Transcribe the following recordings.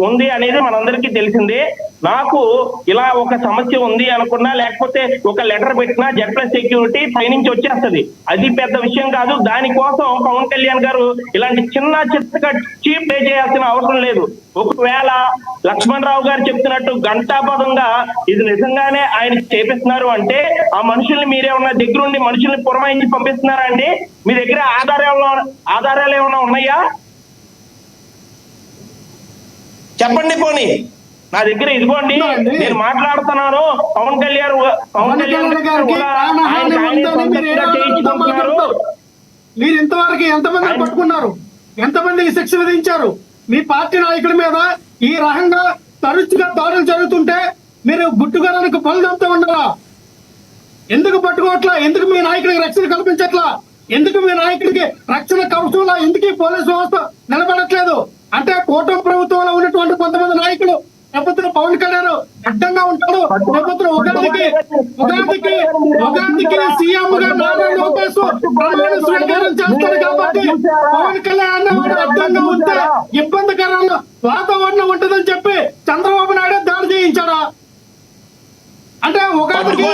ఉంది అనేది మనందరికీ తెలిసిందే. నాకు ఇలా ఒక సమస్య ఉంది అనుకున్నా, లేకపోతే ఒక లెటర్ పెట్టినా Z+ సెక్యూరిటీ పైనుంచి వచ్చేస్తుంది. అది పెద్ద విషయం కాదు. దానికోసం పవన్ కళ్యాణ్ గారు ఇలాంటి చిన్న చీప్ పే చేయాల్సిన అవసరం లేదు. ఒకవేళ లక్ష్మణ్ రావు గారు చెప్తున్నట్టు గంటాపదంగా ఇది నిజంగానే ఆయన చేపిస్తున్నారు అంటే, ఆ మనుషుల్ని మీరేమన్నా దగ్గరుండి మనుషుల్ని పురమాయించి పంపిస్తున్నారా అండి? మీ దగ్గర ఆధారాలు ఏమైనా ఉన్నాయా? చెప్పండి. పోనీ నా దగ్గర ఇదిగోండి, నేను మాట్లాడుతున్నాను. పవన్ కళ్యాణ్ మీరు ఇంతవరకు ఎంతమంది పట్టుకున్నారు, ఎంతమందికి శిక్ష విధించారు? మీ పార్టీ నాయకుల మీద ఈ రకంగా తరచుగా దాడులు జరుగుతుంటే మీరు గుట్టుగారానికి పనులు చెప్తూ ఉండరా? ఎందుకు పట్టుకోవట్లా? ఎందుకు మీ నాయకుడికి రక్షణ కల్పించట్లా? ఎందుకు మీ నాయకుడికి రక్షణ కవచంలో ఎందుకు పోలీసు వ్యవస్థ నిలబడట్లేదు? అంటే కూటమి ప్రభుత్వంలో ఉన్నటువంటి కొంతమంది నాయకులు ప్రభుత్వం పవన్ కళ్యాణ్ అడ్డంగా ఉంటాడు. ప్రభుత్వం ఉగాదికి సీఎం గా నారా లోకేష్ ప్రమాణ స్వీకారం చేస్తాడు కాబట్టి పవన్ కళ్యాణ్ అన్నవాడు అడ్డంగా ఉంటే ఇబ్బందికరంగా వాతావరణం ఉంటుందని చెప్పి చంద్రబాబు నాయుడు దాడి చేయించాడా? అంటే ఉగాదికి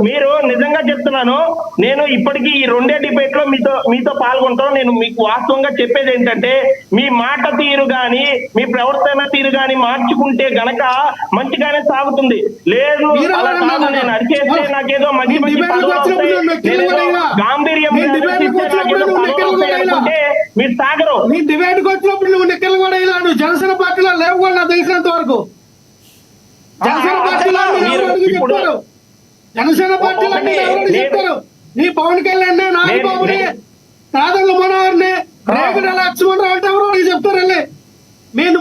మీరు నిజంగా చెప్తున్నాను. నేను ఇప్పటికీ ఈ 2 డిబేట్ లో మీతో పాల్గొంటాం. నేను మీకు వాస్తవంగా చెప్పేది ఏంటంటే, మీ మాట తీరు గాని మీ ప్రవర్తన తీరు గాని మార్చుకుంటే గనక మంచిగానే సాగుతుంది. లేదు అలా కాదు, నేను అరిచేస్తే నాకేదో మంచి గాంభీర్యం మీరు సాగరు. నీ డిబేట్కి వచ్చినప్పుడు నువ్వు నిక్కలు కూడా ఇలా నువ్వు జనసేన పార్టీలో లేవు కూడా నాకు తెలిసినంత వరకు. జనసేన పార్టీలో చెప్పారు, జనసేన పార్టీలో చెప్తారు. నీ పవన్ కళ్యాణ్ నాగబాబుని కాదల మనోహర్ని రేగడ లక్ష్మణ్ రావు అంటే ఎవరో నీకు చెప్తారు. వెళ్ళి మీరు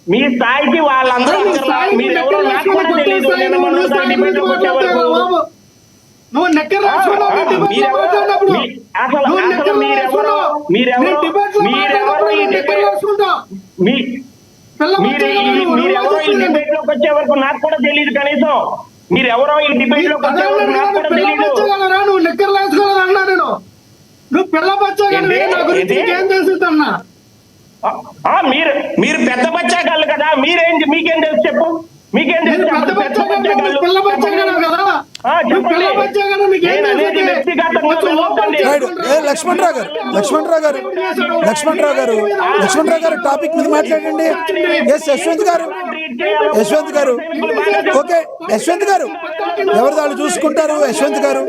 మీ స్థాయికి వాళ్ళందరూ నువ్వు నెక్కర్ వచ్చే వరకు నాకు కూడా తెలియదు. కనీసం మీరెవరో ఈ డిబేట్ లోకి వచ్చే వరకు నాకు కూడా తెలియదు. నువ్వు నెక్కర్ వేసుకోవాలని అన్నా నేను. నువ్వు పిల్ల బచ్చాగా నా గురించి ఏం తెలుస్తుందన్నా? మీరు పెద్ద బచ్చాగాళ్ళు కదా, మీకేం తెలుసు చెప్పు? మీకేం తెలుసు? లక్ష్మణ్ రావు గారు టాపిక్ మీద మాట్లాడండి. యశ్వంత్ గారు ఓకే, యశ్వంత్ గారు ఎవరు వాళ్ళు చూసుకుంటారు. యశ్వంత్ గారు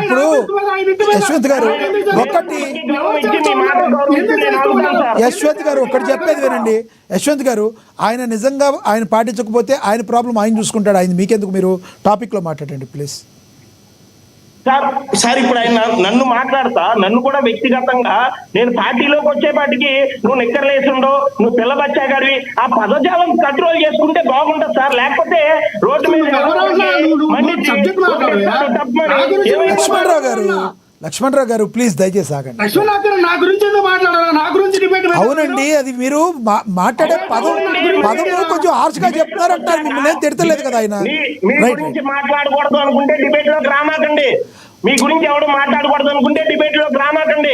ఇప్పుడు యశ్వంత్ గారు ఒక్కటి చెప్పేది వినండి. యశ్వంత్ గారు ఆయన నిజంగా ఆయన పాటించకపోతే ఆయన ప్రాబ్లం ఆయన చూసుకుంటాడు. ఆయన మీకెందుకు? మీరు టాపిక్ లో మాట్లాడండి ప్లీజ్. సార్ ఇప్పుడు ఆయన నన్ను మాట్లాడతా, నన్ను కూడా వ్యక్తిగతంగా నేను పార్టీలోకి వచ్చేపాటికి నువ్వు నిక్కర్లేసుండో, నువ్వు పిల్లబచ్చా గారివి, ఆ పదజాలం కంట్రోల్ చేసుకుంటే బాగుంటుంది సార్. లేకపోతే రోడ్డు మీద లక్ష్మణరావు గారు ప్లీజ్ దయచేసి ఆగండి. అవునండి, అది మీరు మాట్లాడే పదము కొంచెం హార్ష్గా చెప్తున్నారంటారు. మిమ్మల్ని ఏం తిడతలేదు కదా ఆయన. మాట్లాడకూడదు అనుకుంటే డిబేట్ లోకి రామాకండి. మీ గురించి ఎవరు మాట్లాడకూడదు అనుకుంటే డిబేట్ లోకి రామాకండి.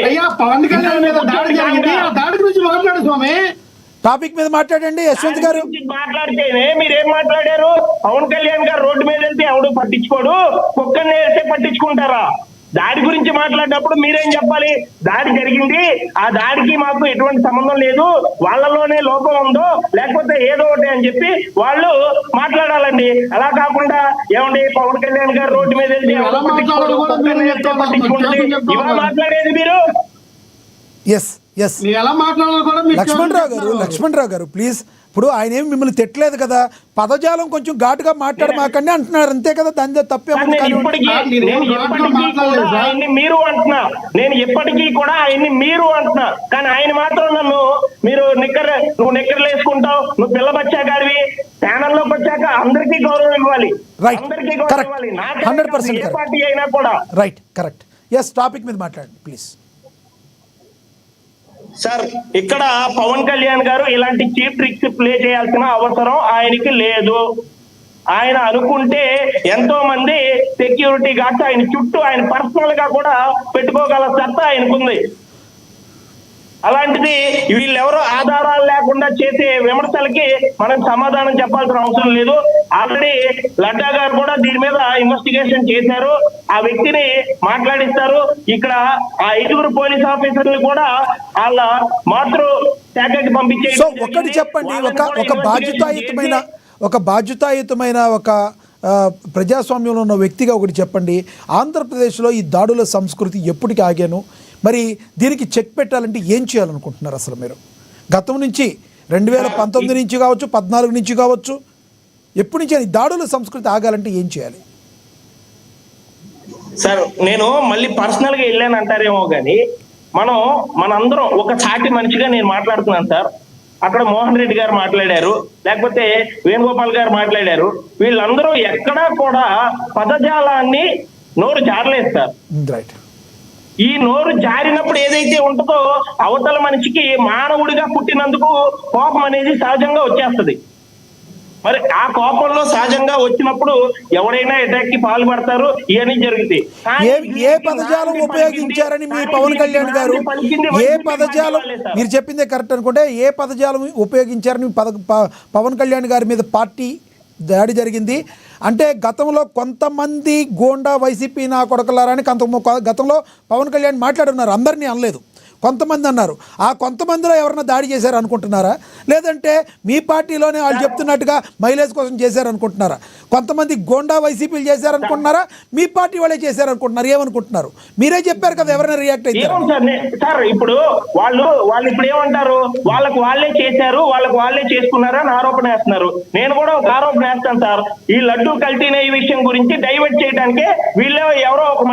టాపిక్ మీద మాట్లాడండి. యశ్వంత్ గారు మాట్లాడితేనే మీరేం మాట్లాడారు? పవన్ కళ్యాణ్ గారు రోడ్డు మీద వెళ్తే ఎవడు పట్టించుకోడు, కుక్కని వేస్తే పట్టించుకుంటారా? దాడి గురించి మాట్లాడినప్పుడు మీరేం చెప్పాలి? దాడి జరిగింది, ఆ దాడికి మాకు ఎటువంటి సంబంధం లేదు, వాళ్ళలోనే లోపం ఉందో లేకపోతే ఏదో ఒకటి అని చెప్పి వాళ్ళు మాట్లాడాలండి. అలా కాకుండా ఏమండి పవన్ కళ్యాణ్ గారు రోడ్డు మీద వెళ్తే పట్టించుకుంటుంది ఇవాళ మాట్లాడేది మీరు? లక్ష్మణ్ రావు గారు ప్లీజ్. ఇప్పుడు ఆయన ఏమి మిమ్మల్ని తిట్టలేదు కదా, పదజాలం కొంచెం ఘాటుగా మాట్లాడమాకండి అంటున్నారు, అంతే కదా. దాని తప్పే మీరు అంటున్నా, నేను ఎప్పటికీ కూడా ఆయన్ని మీరు అంటున్నా, కానీ ఆయన మాత్రం నన్ను నువ్వు నిక్కర్లు వేసుకుంటావు, నువ్వు పిల్లబచ్చా గారివి. ప్యానల్లోకి వచ్చాక అందరికీ గౌరవం ఇవ్వాలి, అందరికీ గౌరవం ఇవ్వాలి. 100% ఏ పార్టీ అయినా కూడా. Right, correct. ఎస్, టాపిక్ మీద మాట్లాడండి ప్లీజ్. సార్ ఇక్కడ పవన్ కళ్యాణ్ గారు ఇలాంటి చీప్ ట్రిక్స్ ప్లే చేయాల్సిన అవసరం ఆయనకి లేదు. ఆయన అనుకుంటే ఎంతో మంది సెక్యూరిటీ గార్డ్స్ ఆయన చుట్టూ ఆయన పర్సనల్ గా కూడా పెట్టుకోగల సత్తా ఆయనకుంది. అలాంటిది వీళ్ళెవరో ఆధారాలు లేకుండా చేసే విమర్శలకి మనం సమాధానం చెప్పాల్సిన అవసరం లేదు. ఆల్రెడీ లడ్డా గారు కూడా దీని మీద ఇన్వెస్టిగేషన్ చేశారు. ఆ వ్యక్తిని మాట్లాడిస్తారు. ఇక్కడ ఆ 5 పోలీస్ ఆఫీసర్లు కూడా వాళ్ళ మాతృ శాఖకి పంపించే. సో ఒకటి చెప్పండి, ఒక బాధ్యతాయుతమైన ఒక ప్రజాస్వామ్యంలో ఉన్న వ్యక్తిగా ఒకటి చెప్పండి, ఆంధ్రప్రదేశ్లో ఈ దాడుల సంస్కృతి ఎప్పటికి ఆగాను? మరి దీనికి చెక్ పెట్టాలంటే ఏం చేయాలనుకుంటున్నారు అసలు మీరు? గతం నుంచి 2019 నుంచి కావచ్చు, 14 నుంచి కావచ్చు, ఎప్పటి నుంచి ఈ దాడుల సంస్కృతి ఆగాలంటే ఏం చేయాలి? సార్ నేను మళ్ళీ పర్సనల్ గా వెళ్ళాను అంటారేమో కానీ మనందరం ఒక సాటి మనిషిగా నేను మాట్లాడుతున్నాను సార్. అక్కడ మోహన్ రెడ్డి గారు మాట్లాడారు, లేకపోతే వేణుగోపాల్ గారు మాట్లాడారు. వీళ్ళందరూ ఎక్కడా కూడా పదజాలాన్ని నోరు జారలేదు సార్. రైట్. ఈ నోరు జారినప్పుడు ఏదైతే ఉంటుందో అవతల మనిషికి మానవుడిగా పుట్టినందుకు కోపం అనేది సహజంగా వచ్చేస్తుంది. మరి ఆ కోపంలో సహజంగా వచ్చినప్పుడు ఎవరైనా అటాక్ కి పాల్పడతారు, ఇవన్నీ జరుగుతాయి. ఏ పదజాలం ఉపయోగించారని మీ పవన్ కళ్యాణ్ గారు, ఏ పదజాలం, మీరు చెప్పిందే కరెక్ట్ అనుకుంటే, ఏ పదజాలం ఉపయోగించారని పవన్ కళ్యాణ్ గారి మీద పార్టీ దాడి జరిగింది అంటే? గతంలో కొంతమంది గోండా వైసీపీ నా కొడకలారని గతంలో పవన్ కళ్యాణ్ మాట్లాడున్నారు, అందరినీ అనలేదు, కొంతమంది అన్నారు. ఆ కొంతమందిలో ఎవరన్నా దాడి చేశారు అనుకుంటున్నారా? లేదంటే మీ పార్టీలోనే వాళ్ళు చెప్తున్నట్టుగా మైలేజ్ కోసం చేశారు అనుకుంటున్నారా? కొంతమంది గోండా వైసీపీలు చేశారనుకుంటున్నారా? మీ పార్టీ వాళ్ళే చేశారనుకుంటున్నారు? ఏమనుకుంటున్నారు? మీరే చెప్పారు కదా, ఎవరైనా రియాక్ట్ అయ్యారు సార్. ఇప్పుడు వాళ్ళు ఇప్పుడు ఏమంటారు, వాళ్ళకు వాళ్ళే చేశారు, వాళ్ళకు వాళ్ళే చేసుకున్నారని ఆరోపణ వేస్తున్నారు. నేను కూడా ఒక ఆరోపణ వేస్తాను సార్. ఈ లడ్డూ కల్తీ నెయ్యి విషయం గురించి డైవర్ట్ చేయడానికే వీళ్ళే ఎవరో ఒక